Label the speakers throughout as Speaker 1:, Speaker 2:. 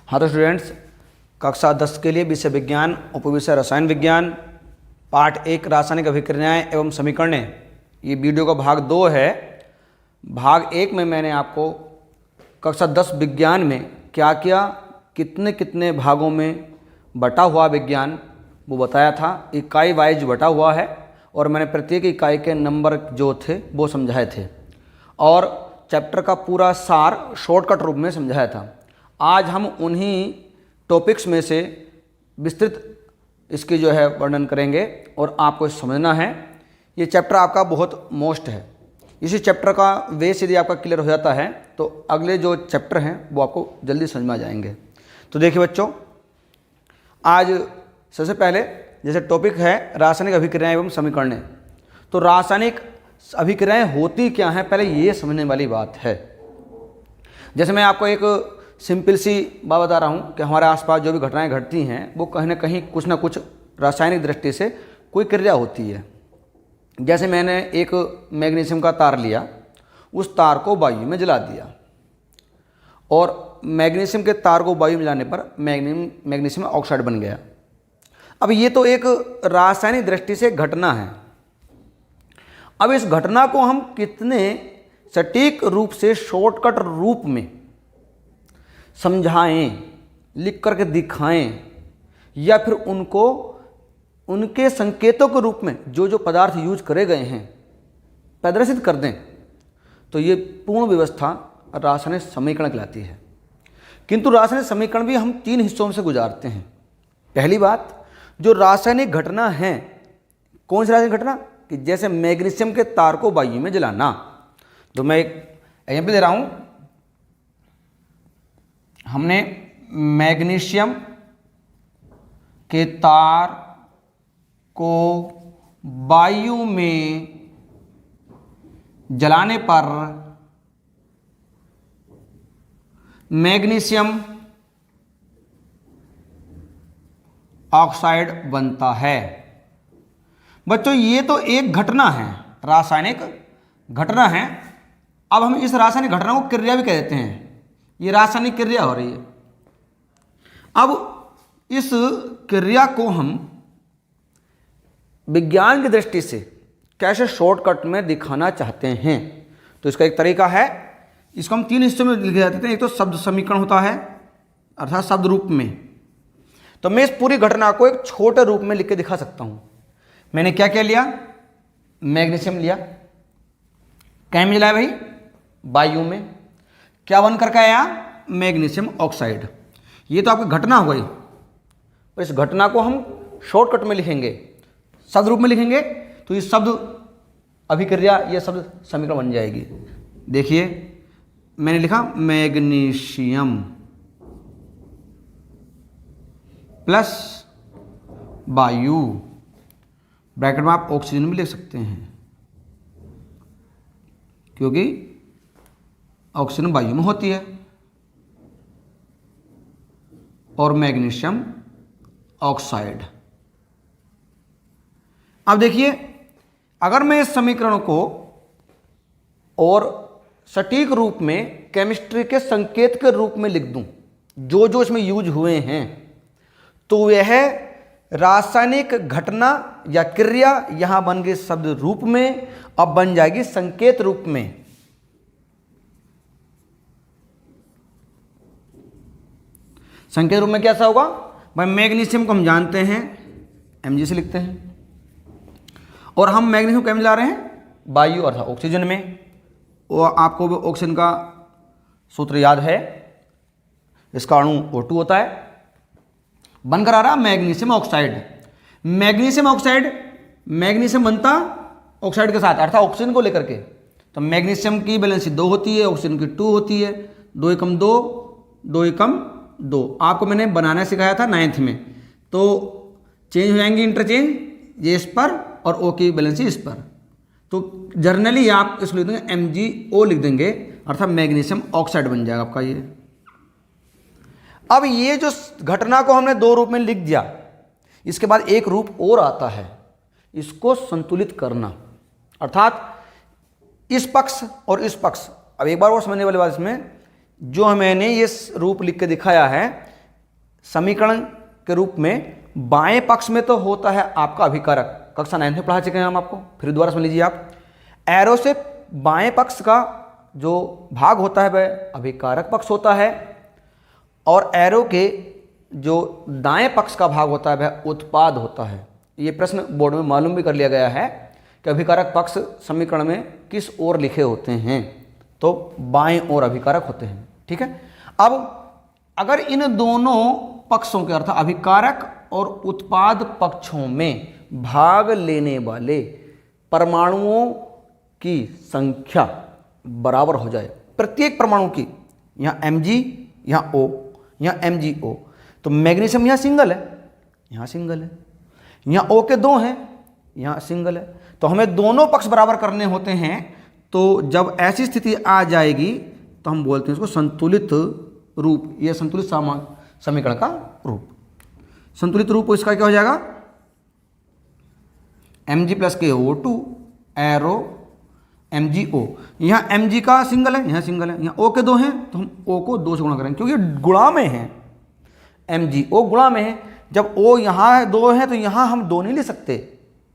Speaker 1: हाँ तो स्टूडेंट्स, कक्षा 10 के लिए विषय विज्ञान, उपविषय रसायन विज्ञान, पाठ 1 रासायनिक अभिक्रियाएं एवं समीकरणें, ये वीडियो का भाग 2 है। भाग 1 में मैंने आपको कक्षा 10 विज्ञान में क्या क्या कितने कितने भागों में बटा हुआ विज्ञान वो बताया था। इकाई वाइज बटा हुआ है और मैंने प्रत्येक इकाई के नंबर जो थे वो समझाए थे और चैप्टर का पूरा सार शॉर्टकट रूप में समझाया था। आज हम उन्हीं टॉपिक्स में से विस्तृत इसकी जो है वर्णन करेंगे और आपको समझना है। ये चैप्टर आपका बहुत मोस्ट है। इसी चैप्टर का बेस यदि आपका क्लियर हो जाता है तो अगले जो चैप्टर हैं वो आपको जल्दी समझ में आ जाएंगे। तो देखिए बच्चों, आज सबसे पहले जैसे टॉपिक है रासायनिक अभिक्रियाएं एवं समीकरणें। तो रासायनिक अभिक्रियाएं होती क्या हैं, पहले ये समझने वाली बात है। जैसे मैं आपको एक सिंपल सी बात बता रहा हूँ कि हमारे आसपास जो भी घटनाएं घटती हैं वो कहीं ना कुछ रासायनिक दृष्टि से कोई क्रिया होती है। जैसे मैंने एक मैग्नीशियम का तार लिया, उस तार को वायु में जला दिया और मैग्नीशियम के तार को वायु में जलाने पर मैग्नीशियम ऑक्साइड बन गया। अब ये तो एक रासायनिक दृष्टि से घटना है। अब इस घटना को हम कितने सटीक रूप से शॉर्टकट रूप में समझाएं, लिख करके दिखाएं या फिर उनको उनके संकेतों के रूप में जो जो पदार्थ यूज करे गए हैं प्रदर्शित कर दें, तो ये पूर्ण व्यवस्था रासायनिक समीकरण कहलाती है। किंतु रासायनिक समीकरण भी हम 3 हिस्सों में से गुजारते हैं। पहली बात, जो रासायनिक घटना है, कौन सी रासायनिक घटना कि जैसे मैग्नीशियम के तार को वायु में जलाना। तो मैं एक एग्जाम्पल दे रहा हूं। हमने मैग्नीशियम के तार को वायु में जलाने पर मैग्नीशियम ऑक्साइड बनता है। बच्चों, ये तो एक घटना है, रासायनिक घटना है। अब हम इस रासायनिक घटना को क्रिया भी कह देते हैं। ये रासायनिक क्रिया हो रही है। अब इस क्रिया को हम विज्ञान की दृष्टि से कैसे शॉर्टकट में दिखाना चाहते हैं, तो इसका एक तरीका है। इसको हम 3 हिस्सों में लिखे जाते हैं। एक तो शब्द समीकरण होता है, अर्थात शब्द रूप में। तो मैं इस पूरी घटना को एक छोटे रूप में लिख के दिखा सकता हूं। मैंने क्या क्या लिया, मैग्नीशियम लिया, क्या में जलाया भाई, वायु में। क्या बन करके आया, मैग्नीशियम ऑक्साइड। ये तो आपकी घटना हो गई। और इस घटना को हम शॉर्टकट में लिखेंगे, शब्द रूप में लिखेंगे, तो ये शब्द अभिक्रिया, ये शब्द समीकरण बन जाएगी। देखिए मैंने लिखा मैग्नीशियम प्लस वायु, ब्रैकेट में आप ऑक्सीजन भी लिख सकते हैं क्योंकि ऑक्सीजन वायु में होती है, और मैग्नीशियम ऑक्साइड। अब देखिए, अगर मैं इस समीकरण को और सटीक रूप में केमिस्ट्री के संकेत के रूप में लिख दूं, जो जो इसमें यूज हुए हैं, तो यह रासायनिक घटना या क्रिया यहां बन गई शब्द रूप में, अब बन जाएगी संकेत रूप में। संकेत रूप में कैसा होगा भाई, मैग्नीशियम को हम जानते हैं Mg से लिखते हैं, और हम मैग्नीशियम कैसे ला रहे हैं, वायु अर्थात ऑक्सीजन में। और आपको भी ऑक्सीजन का सूत्र याद है, इसका अणु O2 होता है। बनकर आ रहा magnesium oxide. Magnesium oxide, magnesium बनता ऑक्साइड के साथ अर्थात ऑक्सीजन को लेकर के। तो मैग्नीशियम की वैलेंसी 2 होती है, ऑक्सीजन की 2 होती है। 2 एकम 2, 2 एकम 2। आपको मैंने बनाना सिखाया था 9th में। तो चेंज हो जाएंगे, इंटरचेंज, ये इस पर और O की वैलेंसी इस पर। तो जर्नली आप इसको लिख देंगे MgO लिख देंगे, अर्थात मैग्नीशियम ऑक्साइड बन जाएगा आपका ये। अब ये जो घटना को हमने 2 रूप में लिख दिया, इसके बाद एक रूप और आता है, इसको संतुलित करना, अर्थात इस पक्ष और इस पक्ष। अब एक बार और समझने वाली बात इसमें, जो मैंने ये रूप लिख के दिखाया है, समीकरण के रूप में बाएं पक्ष में तो होता है आपका अभिकारक, कक्षा 9 में पढ़ा चुके हैं हम आपको, फिर दोबारा समझ लीजिए आप। एरो से बाएं पक्ष का जो भाग होता है वह अभिकारक पक्ष होता है, और एरो के जो दाएं पक्ष का भाग होता है वह उत्पाद होता है। ये प्रश्न बोर्ड में मालूम भी कर लिया गया है कि अभिकारक पक्ष समीकरण में किस ओर लिखे होते हैं, तो बाएं ओर अभिकारक होते हैं। ठीक है। अब अगर इन दोनों पक्षों के अर्थ अभिकारक और उत्पाद पक्षों में भाग लेने वाले परमाणुओं की संख्या बराबर हो जाए, प्रत्येक परमाणु की, यहाँ Mg, यहाँ O, यहाँ MgO, तो मैग्नीशियम यहाँ सिंगल है, यहाँ सिंगल है, यहाँ O के 2 हैं, यहाँ सिंगल है, तो हमें दोनों पक्ष बराबर करने होते हैं। तो जब ऐसी स्थिति आ जाएगी तो हम बोलते हैं इसको संतुलित रूप, यह संतुलित समीकरण का रूप। संतुलित रूप इसका क्या हो जाएगा, Mg + KO2 एरो MgO, यहाँ Mg का सिंगल है, यहाँ सिंगल है, यहाँ O के 2 हैं, तो हम O को 2 से गुणा करेंगे क्योंकि गुणा में है, MgO गुणा में है। जब O यहाँ 2 है तो यहाँ हम 2 नहीं ले सकते,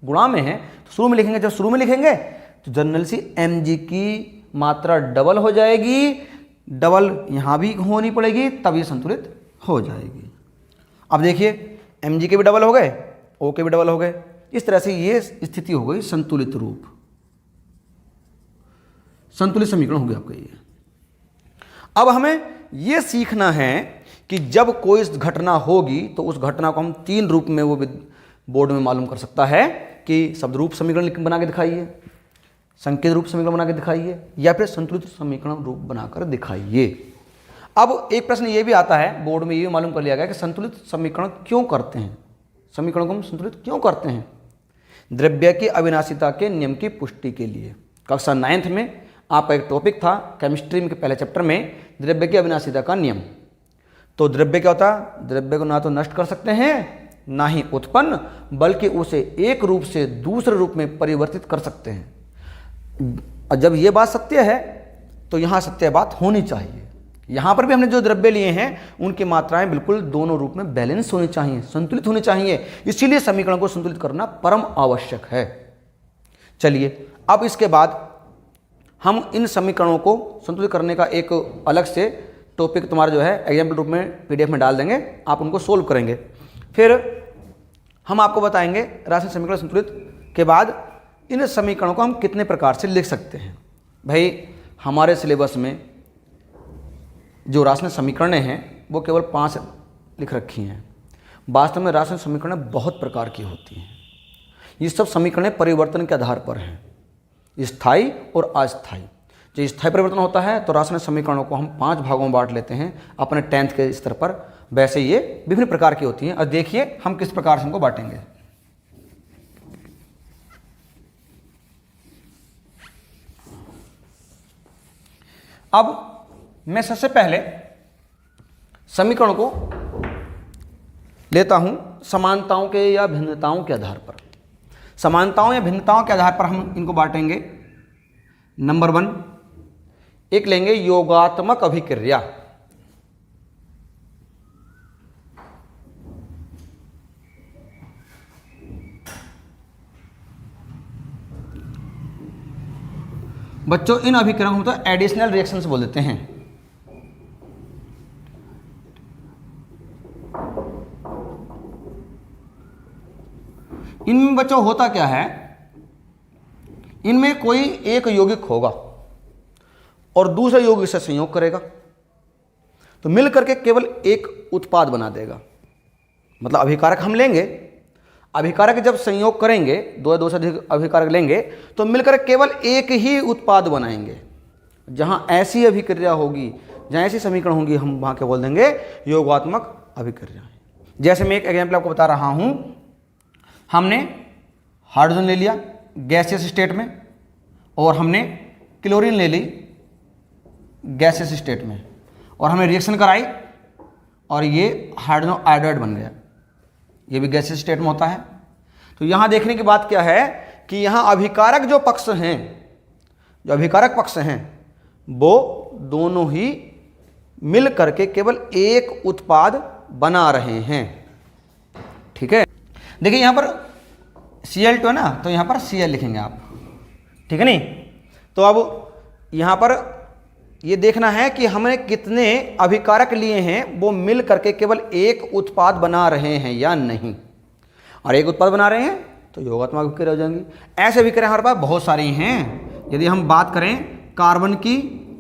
Speaker 1: गुणा में है तो शुरू में लिखेंगे। जब शुरू में लिखेंगे तो जनरल सी Mg की मात्रा डबल हो जाएगी, डबल यहाँ भी होनी पड़ेगी, तब ये संतुलित हो जाएगी। अब देखिए Mg के भी डबल हो गए, O के भी डबल हो गए, इस तरह से ये स्थिति हो गई संतुलित रूप, संतुलित समीकरण हो गया आपका ये। अब हमें ये सीखना है कि जब कोई घटना होगी तो उस घटना को हम 3 रूप में वो बोर्ड में मालूम कर सकता है कि शब्द रूप समीकरण बना के दिखाइए, संकेत रूप समीकरण बना के दिखाइए, या फिर संतुलित समीकरण रूप बनाकर दिखाइए। अब एक प्रश्न ये भी आता है बोर्ड में, ये मालूम कर लिया गया कि संतुलित समीकरण क्यों करते हैं, समीकरण को हम संतुलित क्यों करते हैं। द्रव्य की अविनाशिता के नियम की पुष्टि के लिए। कक्षा 9 में आपका एक टॉपिक था केमिस्ट्री में के पहले चैप्टर में, द्रव्य की अविनाशिता का नियम। तो द्रव्य क्या होता है, द्रव्य को ना तो नष्ट कर सकते हैं ना ही उत्पन्न, बल्कि उसे एक रूप से दूसरे रूप में परिवर्तित कर सकते हैं। जब ये बात सत्य है तो यहाँ सत्य बात होनी चाहिए। यहाँ पर भी हमने जो द्रव्य लिए हैं उनकी मात्राएं बिल्कुल दोनों रूप में बैलेंस होनी चाहिए, संतुलित होनी चाहिए, इसीलिए समीकरण को संतुलित करना परम आवश्यक है। चलिए अब इसके बाद हम इन समीकरणों को संतुलित करने का एक अलग से टॉपिक तुम्हारा जो है एग्जाम्पल रूप में PDF में डाल देंगे, आप उनको सोल्व करेंगे। फिर हम आपको बताएंगे रासायनिक समीकरण संतुलित के बाद इन समीकरणों को हम कितने प्रकार से लिख सकते हैं। भाई हमारे सिलेबस में जो रासायनिक समीकरणें हैं वो केवल 5 लिख रखी हैं। वास्तव में रासायनिक समीकरणें बहुत प्रकार की होती हैं। ये सब समीकरणें परिवर्तन के आधार पर हैं, स्थायी और अस्थायी। जो स्थायी परिवर्तन होता है तो रासायनिक समीकरणों को हम 5 भागों में बांट लेते हैं अपने 10th के स्तर पर, वैसे ये विभिन्न प्रकार की होती हैं। और देखिए हम किस प्रकार से इनको बांटेंगे। अब मैं सबसे पहले समीकरण को लेता हूं समानताओं के या भिन्नताओं के आधार पर। समानताओं या भिन्नताओं के आधार पर हम इनको बांटेंगे। नंबर 1 एक लेंगे योगात्मक अभिक्रिया। बच्चों इन अभिक्रियाओं को तो एडिशनल रिएक्शंस बोल देते हैं। इनमें बच्चों होता क्या है, इनमें कोई एक यौगिक होगा और दूसरे यौगिक से संयोग करेगा तो मिल करके केवल एक उत्पाद बना देगा। मतलब अभिकारक हम लेंगे, अभिकारक जब संयोग करेंगे, दो से अधिक अभिकारक लेंगे तो मिलकर केवल एक ही उत्पाद बनाएंगे। जहां ऐसी अभिक्रिया होगी, जहां ऐसी समीकरण होंगी, हम वहां क्या बोल देंगे, योगात्मक अभिक्रिया। जैसे मैं एक एग्जाम्पल आपको बता रहा हूं, हमने हाइड्रोजन ले लिया गैसियस स्टेट में और हमने क्लोरीन ले ली गैसियस स्टेट में, और हमें रिएक्शन कराई और ये हाइड्रोजन आयोडाइड बन गया। ये भी गैसियस स्टेट में होता है। तो यहाँ देखने की बात क्या है कि यहाँ अभिकारक जो पक्ष हैं, जो अभिकारक पक्ष हैं, वो दोनों ही मिल करके केवल एक उत्पाद बना रहे हैं। ठीक है, देखिए यहाँ पर Cl2 है ना, तो यहाँ पर Cl लिखेंगे आप, ठीक है नहीं। तो अब यहाँ पर ये देखना है कि हमने कितने अभिकारक लिए हैं, वो मिल करके केवल एक उत्पाद बना रहे हैं या नहीं। और एक उत्पाद बना रहे हैं तो योगात्मक अभिक्रिया हो जाएंगी। ऐसे अभिक्रिया हमारे पास बहुत सारी हैं। यदि हम बात करें कार्बन की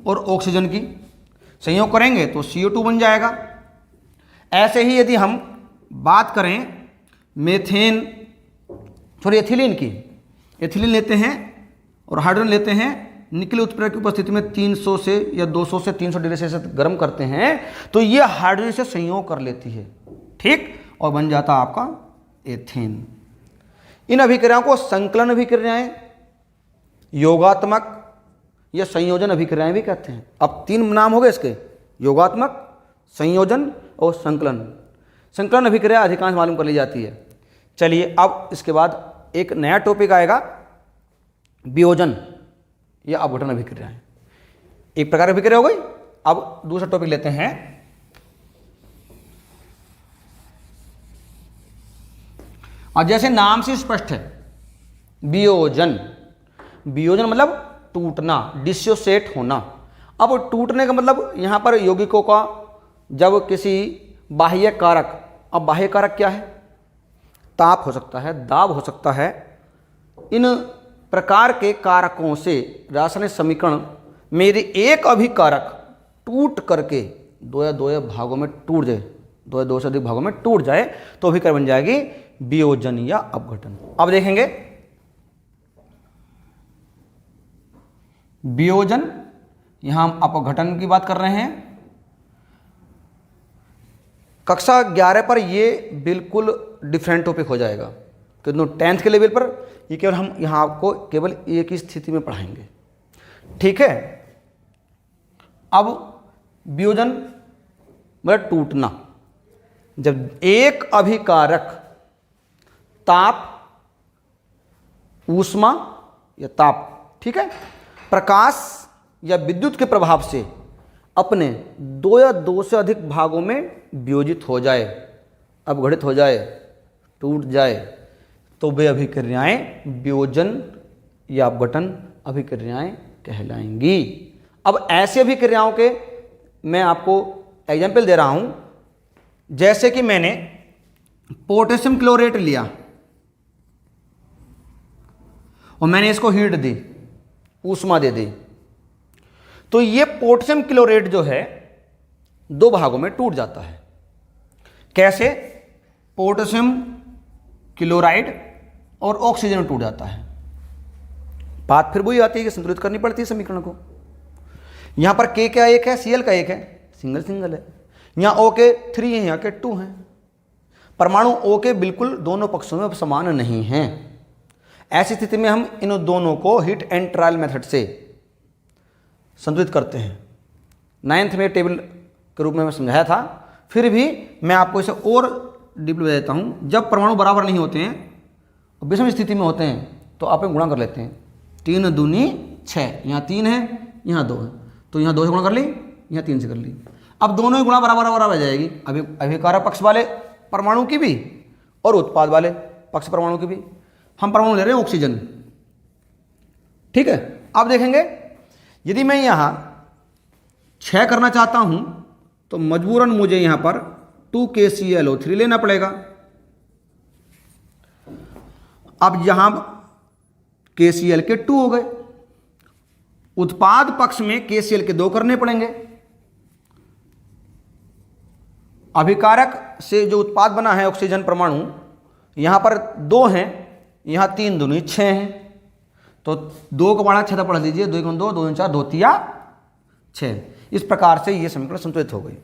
Speaker 1: और ऑक्सीजन की, संयोग करेंगे तो CO2 बन जाएगा। ऐसे ही यदि हम बात करें मेथेन सॉरी एथिलीन की, एथिलीन लेते हैं और हाइड्रोजन लेते हैं, निकल उत्प्रेरक की उपस्थिति में 300 से या 200 से 300 डिग्री सेल्सियस गर्म करते हैं तो ये हाइड्रोजन से संयोग कर लेती है, ठीक, और बन जाता आपका एथेन। इन अभिक्रियाओं को संकलन अभिक्रियाएं, योगात्मक या संयोजन अभिक्रियाएं भी कहते हैं। अब 3 नाम हो गए इसके, योगात्मक, संयोजन और संकलन। संकलन अभिक्रिया अधिकांश मालूम कर ली जाती है। चलिए अब इसके बाद एक नया टॉपिक आएगा, वियोजन या अपघटन अभिक्रियाएं। एक प्रकार अभिक्रिया हो गई। अब दूसरा टॉपिक लेते हैं, और जैसे नाम से स्पष्ट है वियोजन। वियोजन मतलब टूटना, डिसोसिएट होना। अब टूटने का मतलब यहां पर यौगिकों का जब किसी बाह्य कारक, अब बाह्य कारक क्या है, ताप हो सकता है, दाब हो सकता है, इन प्रकार के कारकों से रासायनिक समीकरण मेरे एक अभिकारक टूट करके दो या भागों में टूट जाए, दो से अधिक भागों में टूट जाए तो अभिक्रिया बन जाएगी वियोजन या अपघटन। अब देखेंगे वियोजन, यहां हम अपघटन की बात कर रहे हैं। कक्षा 11 पर ये बिल्कुल डिफरेंट टॉपिक हो जाएगा, क्योंकि 10th के लेवल पर ये केवल हम यहाँ आपको केवल एक ही स्थिति में पढ़ाएंगे, ठीक है। अब वियोजन मतलब टूटना, जब एक अभिकारक ताप, ऊष्मा या ताप, ठीक है, प्रकाश या विद्युत के प्रभाव से अपने 2 या 2 से अधिक भागों में वियोजित हो जाए, अपघटित हो जाए, टूट जाए, तो वे अभिक्रियाएं वियोजन या अपघटन अभिक्रियाएं कहलाएंगी। अब ऐसी अभिक्रियाओं के मैं आपको एग्जाम्पल दे रहा हूं, जैसे कि मैंने पोटेशियम क्लोरेट लिया और मैंने इसको हीट दी, ऊष्मा दे दी, तो ये पोटेशियम क्लोरेट जो है 2 भागों में टूट जाता है। कैसे? पोटेशियम क्लोराइड और ऑक्सीजन में टूट जाता है। बात फिर वही आती है कि संतुलित करनी पड़ती है समीकरण को। यहां पर K क्या एक है, Cl का एक है, सिंगल सिंगल है। यहां O के 3 है, यहां के 2 हैं। परमाणु O के बिल्कुल दोनों पक्षों में समान नहीं हैं। ऐसी स्थिति में हम इन दोनों को हीट एंड ट्रायल मेथड से संतुलित करते हैं। 9th में टेबल के रूप में मैं समझाया था, फिर भी मैं आपको इसे और डीपली बता देता हूं। जब परमाणु बराबर नहीं होते हैं, विषम स्थिति में होते हैं, तो आप गुणा कर लेते हैं। 3 दूनी 6, यहाँ 3 है, यहाँ 2 है, तो यहाँ 2 से गुणा कर ली, यहाँ 3 से कर ली। अब दोनों ही गुणा बराबर बराबर आ जाएगी, अभिकारक पक्ष वाले परमाणु की भी और उत्पाद वाले पक्ष परमाणु की भी। हम परमाणु ले रहे हैं ऑक्सीजन, ठीक है। अब देखेंगे यदि मैं यहाँ 6 करना चाहता हूं तो मजबूरन मुझे यहां पर 2KClO3 लेना पड़ेगा। अब यहां KCl के 2 हो गए, उत्पाद पक्ष में KCl के 2 करने पड़ेंगे। अभिकारक से जो उत्पाद बना है ऑक्सीजन परमाणु, यहां पर 2 हैं, यहां 3 दूनी 6 हैं, तो 2 को बढ़ा 6 पढ़ लीजिए, 2 2 2 4 2 3 6। इस प्रकार से ये समीकरण संतुलित हो गई।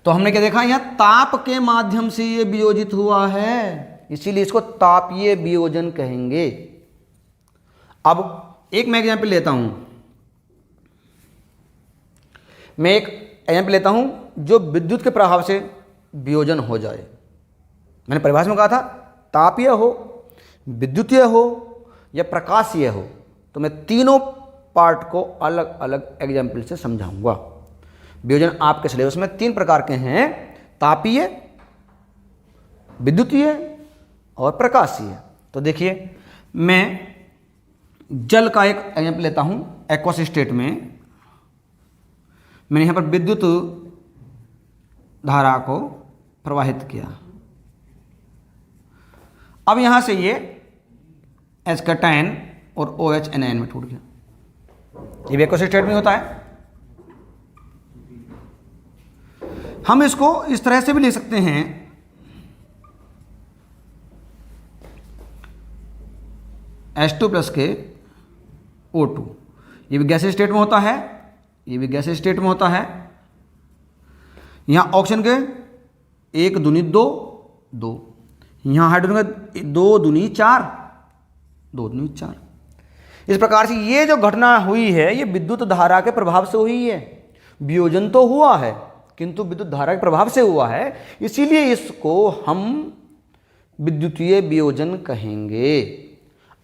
Speaker 1: तो हमने क्या देखा, यहां ताप के माध्यम से ये वियोजित हुआ है, इसीलिए इसको तापीय वियोजन कहेंगे। अब एक मैं एग्जाम्पल लेता हूं, मैं एक एग्जाम्पल लेता हूं जो विद्युत के प्रभाव से वियोजन हो जाए। मैंने परिभाषा में कहा था तापीय हो, विद्युतीय हो या प्रकाशीय हो, तो मैं तीनों पार्ट को अलग अलग एग्जाम्पल से समझाऊंगा। वियोजन आपके सिलेबस में 3 प्रकार के हैं, तापीय, विद्युतीय और प्रकाशीय। तो देखिए मैं जल का एक एग्जाम्पल लेता हूं। एक्वस स्टेट में मैंने यहां पर विद्युत धारा को प्रवाहित किया। अब यहां से ये H और OH anion में टूट गया। ये भी एक्वस स्टेट में होता है। हम इसको इस तरह से भी ले सकते हैं, H2 प्लस के O2। ये भी गैसीय स्टेट में होता है, ये भी गैसीय स्टेट में होता है। यहाँ ऑक्सीजन के 1 दूनी 2 2, यहाँ हाइड्रोजन का 2 दूनी 4 2 दूनी 4। इस प्रकार से ये जो घटना हुई है ये विद्युत धारा के प्रभाव से हुई है। वियोजन तो हुआ है किंतु विद्युत धारा के प्रभाव से हुआ है, इसीलिए इसको हम विद्युतीय वियोजन कहेंगे।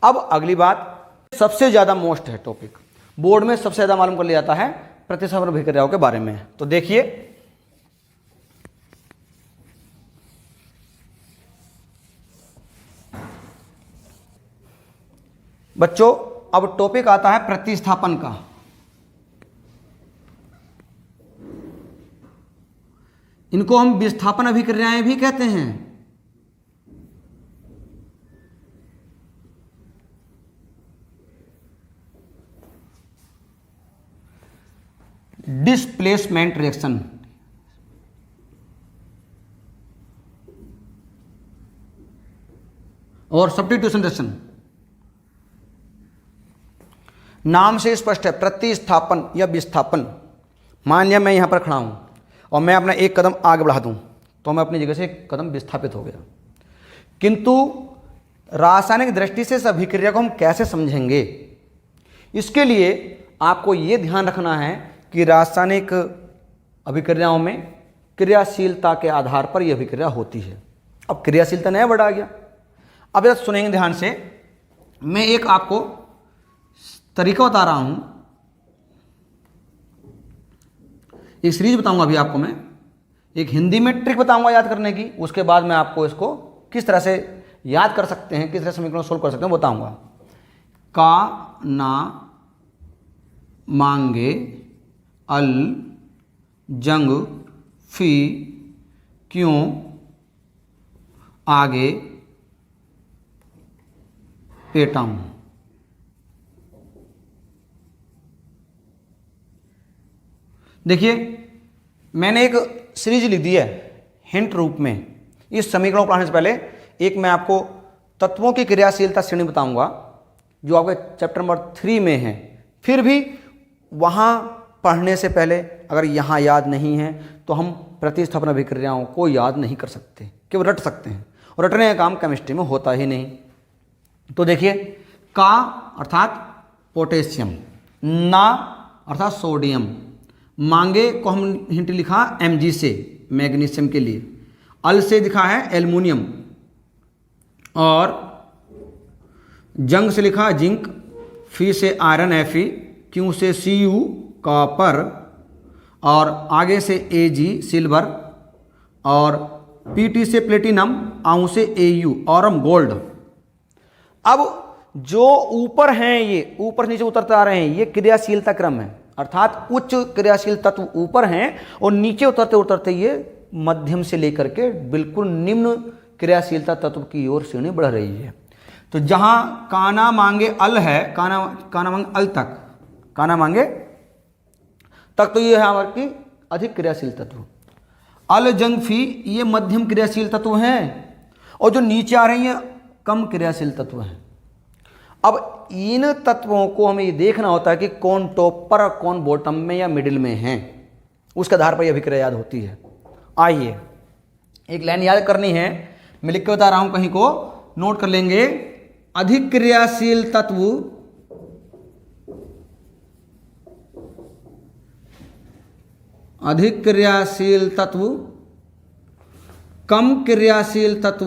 Speaker 1: अब अगली बात सबसे ज़्यादा मोस्ट है टॉपिक, बोर्ड में सबसे ज़्यादा मालूम कर लिया जाता है प्रतिस्थापन अभिक्रियाओं के बारे में। तो देखिए बच्चों, अब टॉपिक आता है प्रतिस्थापन का। इनको हम विस्थापन अभिक्रियाएं भी कहते हैं। डिस्प्लेसमेंट रिएक्शन, और सब्स्टिट्यूशन रिएक्शन। नाम से स्पष्ट है, प्रतिस्थापन या विस्थापन। मान लिया मैं यहां पर खड़ा हूं और मैं अपना एक कदम आगे बढ़ा दूं तो मैं अपनी जगह से एक कदम विस्थापित हो गया। किंतु रासायनिक दृष्टि से इस अभिक्रिया को हम कैसे समझेंगे, इसके लिए आपको यह ध्यान रखना है कि रासायनिक अभिक्रियाओं में क्रियाशीलता के आधार पर यह अभिक्रिया होती है। अब क्रियाशीलता नया वर्ड आ गया। अब यह सुनेंगे ध्यान से, मैं एक आपको तरीका बता रहा हूं, एक सीरीज बताऊंगा अभी आपको मैं, एक हिंदी में ट्रिक बताऊंगा याद करने की, उसके बाद मैं आपको इसको किस तरह से याद कर सकते हैं, किस तरह समीकरण सोल्व कर सकते हैं बताऊंगा। का ना मांगे अल जंग फी क्यों आगे पेटाऊं। देखिए मैंने एक सीरीज लिख दी है हिंट रूप में। इस समीकरण को पढ़ाने से पहले एक मैं आपको तत्वों की क्रियाशीलता श्रेणी बताऊंगा जो आपके चैप्टर नंबर 3 में है। फिर भी वहां पढ़ने से पहले अगर यहाँ याद नहीं है तो हम प्रतिस्थापन अभिक्रियाओं को याद नहीं कर सकते, केवल रट सकते हैं, और रटने का काम केमिस्ट्री में होता ही नहीं। तो देखिए का अर्थात पोटेशियम, ना अर्थात सोडियम, मांगे को हम हिंट लिखा Mg से मैग्नीशियम के लिए, अल से लिखा है एल्युमिनियम, और जंग से लिखा जिंक, फी से आयरन Fe, क्यू से Cu कॉपर, और आगे से Ag सिल्वर, और Pt से प्लेटिनम, आउ से Au औरम गोल्ड। अब जो ऊपर हैं ये ऊपर नीचे उतरते आ रहे हैं, ये क्रियाशीलता क्रम है, अर्थात उच्च क्रियाशील तत्व ऊपर हैं और नीचे उतरते उतरते ये मध्यम से लेकर के बिल्कुल निम्न क्रियाशीलता तत्व की ओर श्रेणी बढ़ रही है। तो जहां काना मांगे अल है, काना मांगे अल तक, काना मांगे तक, तो ये है हमारी अधिक क्रियाशील तत्व। अल जंग फी ये मध्यम क्रियाशील तत्व हैं, और जो नीचे आ रही हैं कम क्रियाशील तत्व हैं। अब इन तत्वों को हमें ये देखना होता है कि कौन टॉप पर और कौन बॉटम में या मिडिल में है, उसके आधार पर यह अभिक्रिया याद होती है। आइए एक लाइन याद करनी है, मैं लिख के बता रहा हूं, कहीं को नोट कर लेंगे। अधिक क्रियाशील तत्व अधिक क्रियाशील तत्व कम क्रियाशील तत्व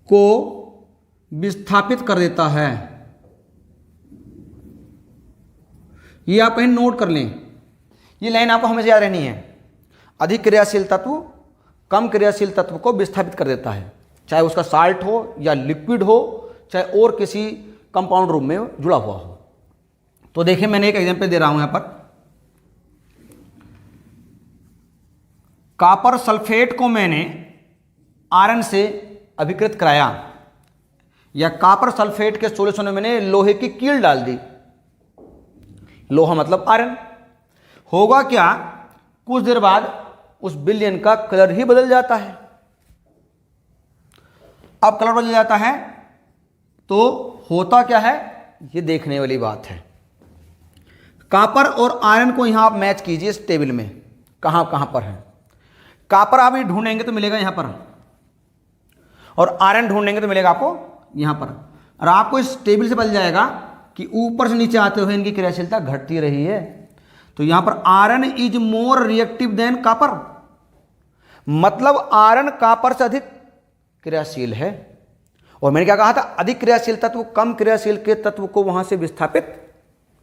Speaker 1: को विस्थापित कर देता है। ये आप कहीं नोट कर लें, ये लाइन आपको हमेशा याद रहनी है। अधिक क्रियाशील तत्व कम क्रियाशील तत्व को विस्थापित कर देता है, चाहे उसका साल्ट हो या लिक्विड हो, चाहे और किसी कंपाउंड रूप में जुड़ा हुआ हो। तो देखिए मैंने एक एग्जांपल दे रहा हूं यहां पर। कॉपर सल्फेट को मैंने आयरन से अभिकृत कराया, या कॉपर सल्फेट के सॉल्यूशन में मैंने लोहे की कील डाल दी। लोहा मतलब आयरन। होगा क्या, कुछ देर बाद उस विलयन का कलर ही बदल जाता है। अब कलर बदल जाता है तो होता क्या है, ये देखने वाली बात है। कॉपर और आयरन को यहां आप मैच कीजिए इस टेबल में, कहां कहां पर है। कॉपर आप ये ढूंढेंगे तो मिलेगा यहां पर, और आयरन ढूंढेंगे तो मिलेगा आपको यहां पर। और आपको इस टेबल से पता जाएगा कि ऊपर से नीचे आते हुए इनकी क्रियाशीलता घटती रही है। तो यहां पर iron is more reactive than copper, मतलब आयरन कॉपर से अधिक क्रियाशील है। और मैंने क्या कहा था, अधिक क्रियाशील तत्व कम क्रियाशील के तत्व को वहां से विस्थापित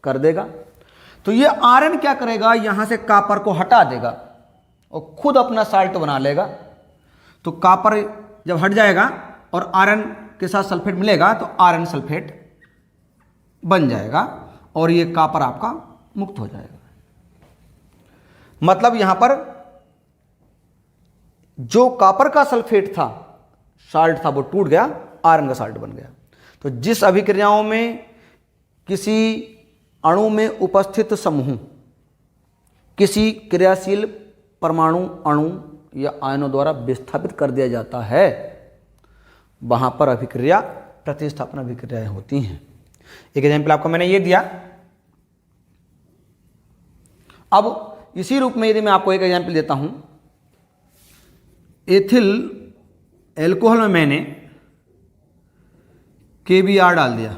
Speaker 1: कर देगा। तो ये आयरन क्या करेगा, यहां से कॉपर को हटा देगा और खुद अपना साल्ट बना लेगा। तो कॉपर जब हट जाएगा और आयरन के साथ सल्फेट मिलेगा तो आयरन सल्फेट बन जाएगा और ये कॉपर आपका मुक्त हो जाएगा। मतलब यहां पर जो कॉपर का सल्फेट था, साल्ट था, वो टूट गया, आयरन का साल्ट बन गया। तो जिस अभिक्रियाओं में किसी अणु में उपस्थित समूह किसी क्रियाशील परमाणु अणु या आयनों द्वारा विस्थापित कर दिया जाता है, वहां पर अभिक्रिया प्रतिस्थापन अभिक्रियाएं होती हैं। एक एग्जाम्पल आपको मैंने ये दिया। अब इसी रूप में यदि मैं आपको एक एग्जाम्पल देता हूं, एथिल एल्कोहल में मैंने KBr डाल दिया,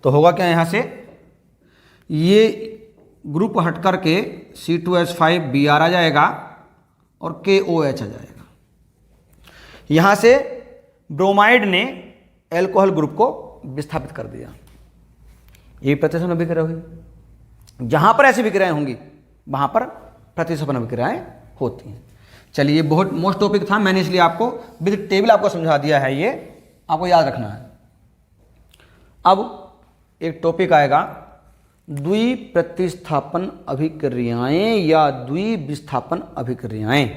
Speaker 1: तो होगा क्या, यहां से ये ग्रुप हट करके C2H5Br आ जाएगा और KOH आ जाएगा। यहां से ब्रोमाइड ने एल्कोहल ग्रुप को विस्थापित कर दिया। ये प्रतिस्थापन अभिक्रिया हुई। जहां पर ऐसी विक्रियाएं होंगी वहां पर प्रतिस्थापन अभिक्रियाएं होती हैं। चलिए, बहुत मोस्ट टॉपिक था, मैंने इसलिए आपको विद टेबल आपको समझा दिया है, ये आपको याद रखना है। अब एक टॉपिक आएगा, द्विप्रतिस्थापन अभिक्रियाएं या द्विविस्थापन अभिक्रियाएं।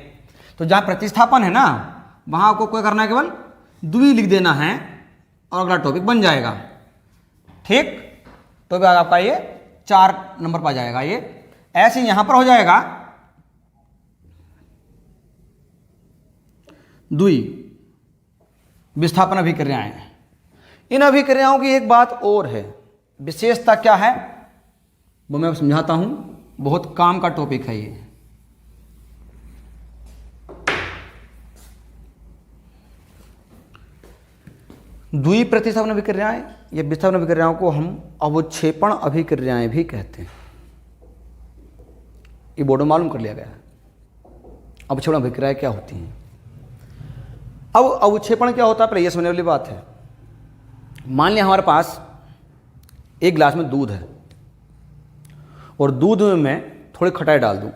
Speaker 1: तो जहां प्रतिस्थापन है ना, वहां आपको क्या करना है, केवल द्वि लिख देना है और अगला टॉपिक बन जाएगा। ठीक, तो आपका ये 4 नंबर पर आ जाएगा। ये ऐसे यहां पर हो जाएगा द्वि विस्थापन अभिक्रियाएं। इन अभिक्रियाओं की एक बात और है, विशेषता क्या है वो मैं समझाता हूं, बहुत काम का टॉपिक है ये। द्वि प्रतिस्थापन अभिक्रियाएं या विस्थापन अभिक्रियाओं को हम अवक्षेपण अभिक्रियाएं भी कहते हैं। ये बोर्ड में मालूम कर लिया गया है अवक्षेपण अभिक्रियाएं क्या होती हैं। अब अवक्षेपण क्या होता है, पहले ये समझने वाली बात है। मान लिया हमारे पास एक गिलास में दूध है और दूध में मैं थोड़ी खटाई डाल दूं,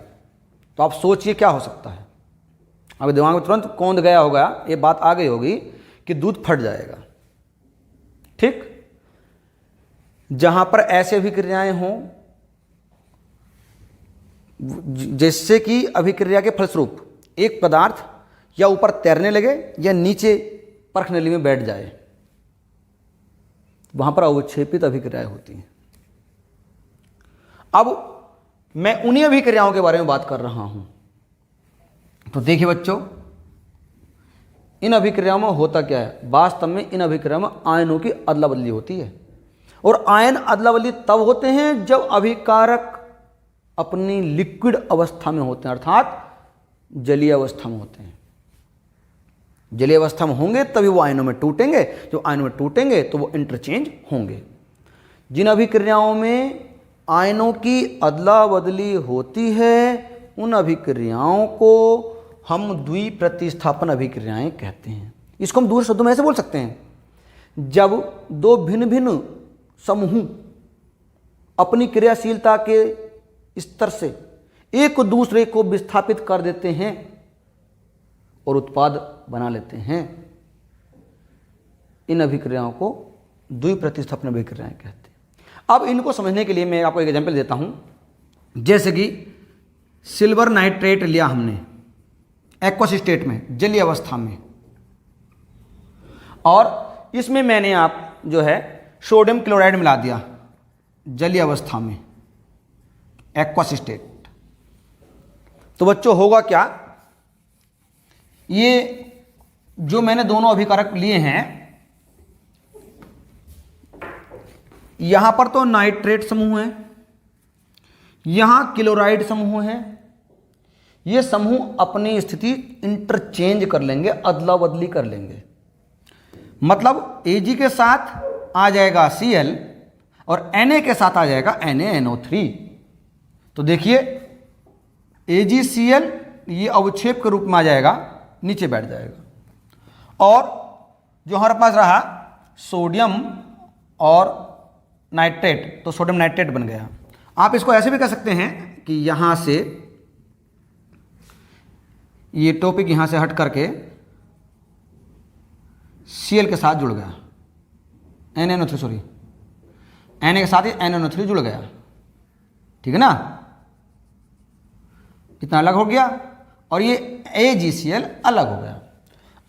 Speaker 1: तो आप सोचिए क्या हो सकता है। अभी दिमाग में तुरंत कौंध गया होगा, ये बात आ गई होगी कि दूध फट जाएगा। ठीक, जहां पर ऐसे अभिक्रियाएं हों जिससे कि अभिक्रिया के फलस्वरूप एक पदार्थ या ऊपर तैरने लगे या नीचे परख नली में बैठ जाए, वहां पर अवक्षेपित अभिक्रियाएं होती हैं। अब मैं उन्हीं अभिक्रियाओं के बारे में बात कर रहा हूं। तो देखिए बच्चों, इन अभिक्रियाओं में होता क्या है, वास्तव में इन अभिक्रियाओं में आयनों की अदला बदली होती है। और आयन अदला बदली तब होते हैं जब अभिकारक अपनी लिक्विड अवस्था में होते हैं, अर्थात जलीय अवस्था में होते हैं। जलीय अवस्था में होंगे तभी वो आयनों में टूटेंगे, जो आयनों में टूटेंगे तो वो इंटरचेंज होंगे। जिन अभिक्रियाओं में आयनों की अदला बदली होती है उन अभिक्रियाओं को हम द्विप्रतिस्थापन अभिक्रियाएं कहते हैं। इसको हम दूसरे शब्दों में ऐसे बोल सकते हैं, जब दो भिन्न भिन्न समूह अपनी क्रियाशीलता के स्तर से एक दूसरे को विस्थापित कर देते हैं और उत्पाद बना लेते हैं। इन अभिक्रियाओं को द्विप्रतिस्थापन अभिक्रियाएं कहते हैं। अब इनको समझने के लिए मैं आपको एक एग्जांपल देता हूं। जैसे कि सिल्वर नाइट्रेट लिया हमने एक्वस स्टेट में, जलीय अवस्था में, और इसमें मैंने आप जो है सोडियम क्लोराइड मिला दिया जलीय अवस्था में, एक्वस स्टेट। तो बच्चों होगा क्या, ये जो मैंने दोनों अभिकारक लिए हैं, यहां पर तो नाइट्रेट समूह है, यहां क्लोराइड समूह है। ये समूह अपनी स्थिति इंटरचेंज कर लेंगे, अदला बदली कर लेंगे। मतलब Ag के साथ आ जाएगा Cl और Na के साथ आ जाएगा NaNO3। तो देखिए AgCl ये अवक्षेप के रूप में आ जाएगा, नीचे बैठ जाएगा। और जो हमारे पास रहा सोडियम और नाइट्रेट, तो सोडियम नाइट्रेट बन गया। आप इसको ऐसे भी कह सकते हैं कि यहां से ये टॉपिक यहां से हट करके Cl के साथ जुड़ गया, NaNO3 सॉरी Na के साथ ही NaNO3 जुड़ गया, ठीक है ना, इतना अलग हो गया। और ये AgCl अलग हो गया।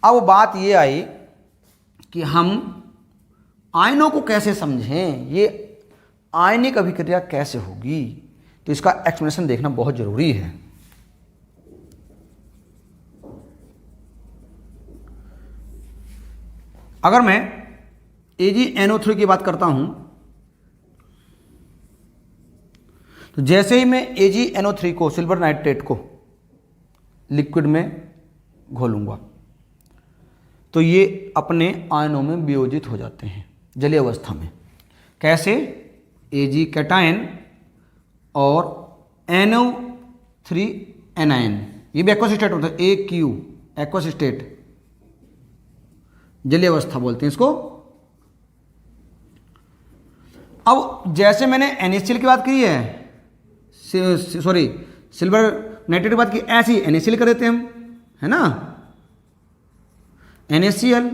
Speaker 1: अब बात ये आई कि हम आयनों को कैसे समझें, ये आयनिक अभिक्रिया कैसे होगी, तो इसका एक्सप्लेनेशन देखना बहुत जरूरी है। अगर मैं AgNO3 की बात करता हूं, तो जैसे ही मैं AgNO3 को, सिल्वर नाइट्रेट को लिक्विड में घोलूंगा, तो ये अपने आयनों में वियोजित हो जाते हैं जलीय अवस्था में। कैसे, Ag कैटायन और NO3 एनायन, ये भी एक्वस स्टेट होता है, AQ एक्वस स्टेट, जलीय अवस्था बोलते हैं इसको। अब जैसे मैंने NaCl की बात की है, सॉरी सिल्वर नाइट्रेट की बात की, ऐसी NaCl कर देते हैं हम, है ना, NaCl,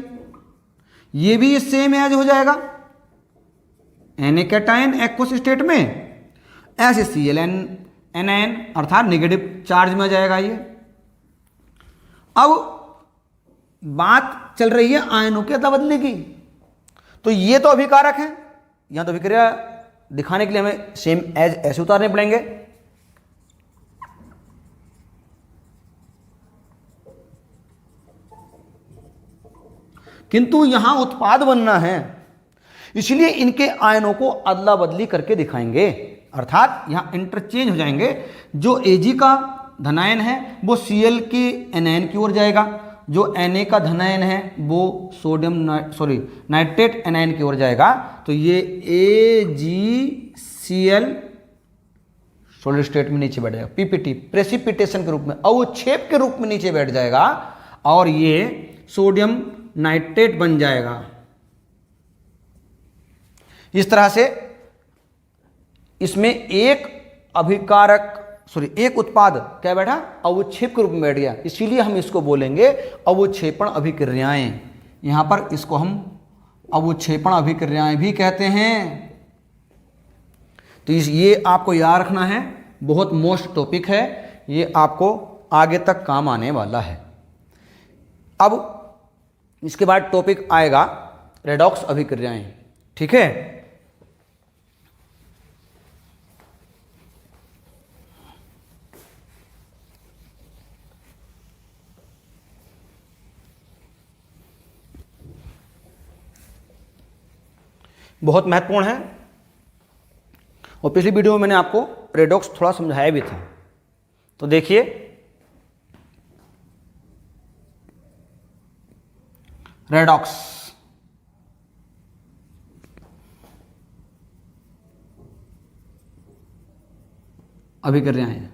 Speaker 1: ये भी सेम एज हो जाएगा Na कैटायन एक्वस स्टेट में, ऐसे Cl एनायन अर्थात नेगेटिव चार्ज में आ जाएगा ये। अब बात चल रही है आयनों के अदला बदली की, तो ये तो अभिकारक है, यहां तो अभिक्रिया दिखाने के लिए हमें सेम एज ऐसे उतारने पड़ेंगे। किंतु यहां उत्पाद बनना है, इसलिए इनके आयनों को अदला बदली करके दिखाएंगे, अर्थात यहां इंटरचेंज हो जाएंगे। जो Ag का धनायन है वो Cl के एनायन की ओर जाएगा, जो Na का धनायन है वो सोडियम नाइट्रेट एनायन की ओर जाएगा। तो ये AgCl सॉलिड स्टेट में नीचे बैठ जाएगा, पीपीटी प्रेसिपिटेशन के रूप में, अवक्षेप के रूप में नीचे बैठ जाएगा, और ये सोडियम नाइट्रेट बन जाएगा। इस तरह से इसमें एक उत्पाद क्या बैठा, अवक्षेप के रूप में बैठ गया, इसीलिए हम इसको बोलेंगे अवक्षेपण अभिक्रियाएं। यहां पर इसको हम अवक्षेपण अभिक्रियाएं भी कहते हैं। तो ये आपको याद रखना है, बहुत मोस्ट टॉपिक है, ये आपको आगे तक काम आने वाला है। अब इसके बाद टॉपिक आएगा रेडॉक्स अभिक्रियाएं, ठीक है। बहुत महत्वपूर्ण है, और पिछली वीडियो में मैंने आपको रेडॉक्स थोड़ा समझाया भी था। तो देखिए, रेडॉक्स अभिक्रियाएं,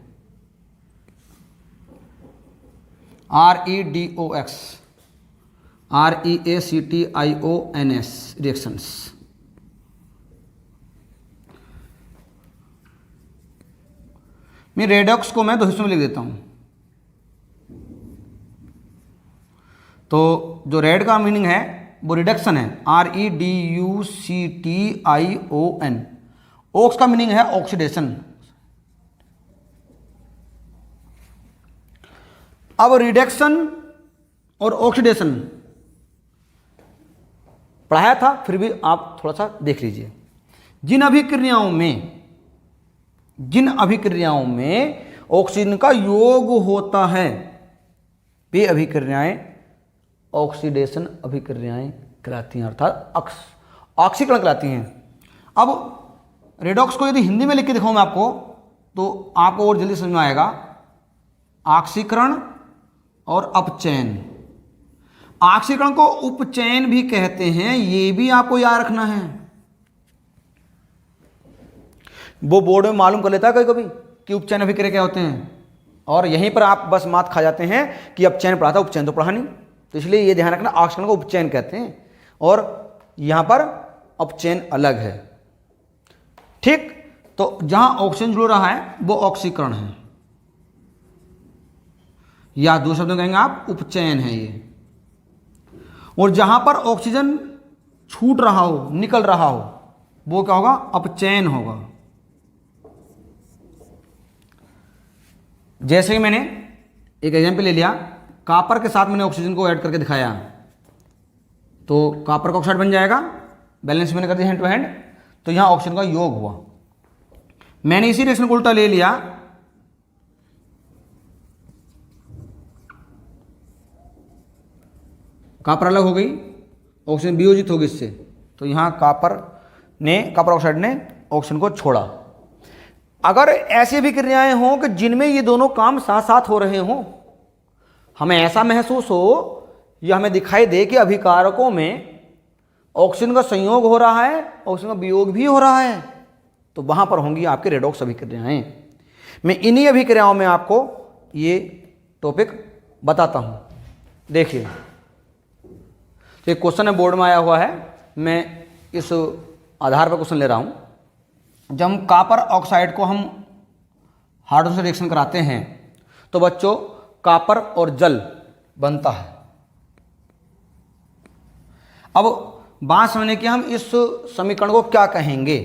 Speaker 1: REDOX, REACTIONS रिएक्शंस। मैं रेडॉक्स को मैं दो हिस्सों में लिख देता हूँ। तो जो रेड का मीनिंग है वो रिडक्शन है, REDUCTION। ऑक्स का मीनिंग है ऑक्सीडेशन। अब रिडक्शन और ऑक्सीडेशन पढ़ाया था, फिर भी आप थोड़ा सा देख लीजिए। जिन अभिक्रियाओं में ऑक्सीजन का योग होता है वे अभिक्रियाएं ऑक्सीडेशन अभिक्रियाएं कहलाती हैं, अर्थात ऑक्सीकरण कहलाती हैं। अब रेडॉक्स को यदि हिंदी में लिख के दिखाऊं मैं आपको, तो आपको और जल्दी समझ में आएगा। ऑक्सीकरण और अपचयन, ऑक्सीकरण को उपचयन भी कहते हैं, ये भी आपको याद रखना है। वो बोर्ड में मालूम कर लेता है कभी कभी कि उपचयन अभिक्रिया क्या होते हैं, और यहीं पर आप बस मात खा जाते हैं कि अपचयन पढ़ा था, उपचयन तो पढ़ा नहीं। तो इसलिए ये ध्यान रखना, ऑक्सीकरण को उपचयन कहते हैं और यहां पर अपचयन अलग है। ठीक, तो जहां ऑक्सीजन जुड़ रहा है वो ऑक्सीकरण है, या दो शब्दों कहेंगे आप उपचयन है ये। और जहां पर ऑक्सीजन छूट रहा हो, निकल रहा हो, वो क्या होगा? अपचयन होगा। जैसे कि मैंने एक एग्जाम्पल ले लिया, कॉपर के साथ मैंने ऑक्सीजन को ऐड करके दिखाया, तो कॉपर का ऑक्साइड बन जाएगा। बैलेंस मैंने कर दिया हैंड टू हैंड, तो यहां ऑक्सीजन का योग हुआ। मैंने इसी रिएक्शन को उल्टा ले लिया, कॉपर अलग हो गई, ऑक्सीजन वियोजित हो गई इससे, तो यहां कॉपर ऑक्साइड ने ऑक्सीजन को छोड़ा। अगर ऐसी भी क्रियाएं हों कि जिनमें ये दोनों काम साथ साथ हो रहे हों, हमें ऐसा महसूस हो या हमें दिखाई दे कि अभिकारकों में ऑक्सीजन का संयोग हो रहा है, ऑक्सीजन का वियोग भी हो रहा है, तो वहां पर होंगी आपकी रेडॉक्स अभिक्रियाएं। मैं इन्हीं अभिक्रियाओं में आपको ये टॉपिक बताता हूं। देखिए, तो एक क्वेश्चन है, बोर्ड में आया हुआ है, मैं इस आधार पर क्वेश्चन ले रहा हूं। जब हम कॉपर ऑक्साइड को हम हाइड्रोजन से रिएक्शन कराते हैं तो बच्चों कॉपर और जल बनता है। अब बात समझने की, हम इस समीकरण को क्या कहेंगे?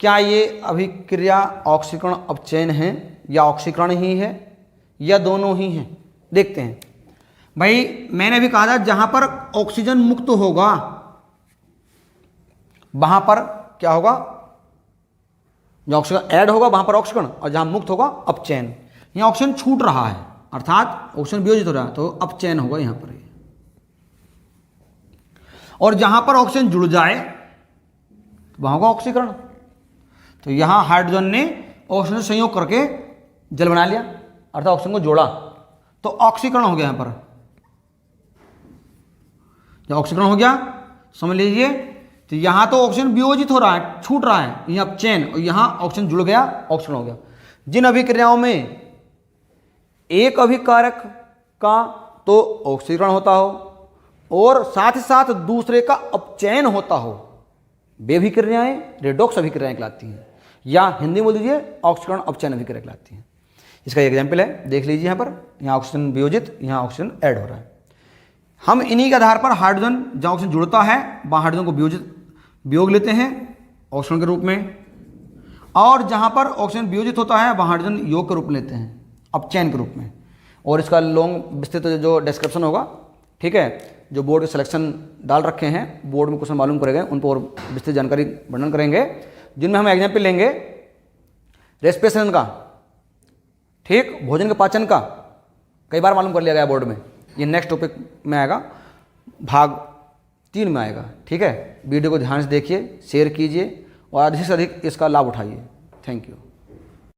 Speaker 1: क्या ये अभिक्रिया ऑक्सीकरण अपचयन है, या ऑक्सीकरण ही है, या दोनों ही हैं? देखते हैं। भाई मैंने अभी कहा था जहां पर ऑक्सीजन मुक्त होगा वहां पर क्या होगा? जो ऑक्सीजन ऐड होगा वहां पर ऑक्सीकरण, और जहां मुक्त होगा अपचयन। यहां ऑक्सीजन छूट रहा है अर्थात ऑक्सीजन वियोजित हो रहा है, तो अपचयन होगा यहां पर। और जहां पर ऑक्सीजन जुड़ जाए वहां होगा ऑक्सीकरण। तो यहां हाइड्रोजन ने ऑक्सीजन से संयोग करके जल बना लिया, अर्थात ऑक्सीजन को जोड़ा, तो ऑक्सीकरण हो गया। यहां पर जब ऑक्सीकरण हो गया, समझ लीजिए, तो यहां तो ऑक्सीजन वियोजित हो रहा है, छूट रहा है, यहां अपचयन, और यहां ऑक्सीजन जुड़ गया, ऑक्सीकरण हो गया। जिन अभिक्रियाओं में एक अभिकारक का तो ऑक्सीकरण होता हो और साथ ही साथ दूसरे का अपचयन होता हो, वे अभिक्रियाएं रेडॉक्स अभिक्रियाएं कहलाती हैं, या हिंदी में बोल दीजिए ऑक्सीकरण अपचयन अभिक्रिया कहलाती हैं। इसका एक एग्जाम्पल है, देख लीजिए। यहाँ पर यहाँ ऑक्सीजन वियोजित, यहाँ ऑक्सीजन ऐड हो रहा है। हम इन्हीं के आधार पर हाइड्रोजन जहाँ ऑक्सीजन जुड़ता है वहाँ हाइड्रोजन को वियोग लेते हैं ऑक्सीजन के रूप में, और जहाँ पर ऑक्सीजन वियोजित होता है वहाँ हाइड्रोजन योग के रूप में लेते हैं, अपचयन के रूप में। और इसका लॉन्ग विस्तृत जो डिस्क्रिप्शन होगा, ठीक है, जो बोर्ड के सिलेक्शन डाल रखे हैं, बोर्ड में क्वेश्चन मालूम करेंगे, उन पर और विस्तृत जानकारी वर्णन करेंगे, जिनमें हम एग्जाम्पल लेंगे रेस्पिरेशन का, ठीक, भोजन के पाचन का, कई बार मालूम कर लिया गया बोर्ड में। ये नेक्स्ट टॉपिक में आएगा, भाग 3 में आएगा, ठीक है। वीडियो को ध्यान से देखिए, शेयर कीजिए और अधिक से अधिक इसका लाभ उठाइए। Thank you.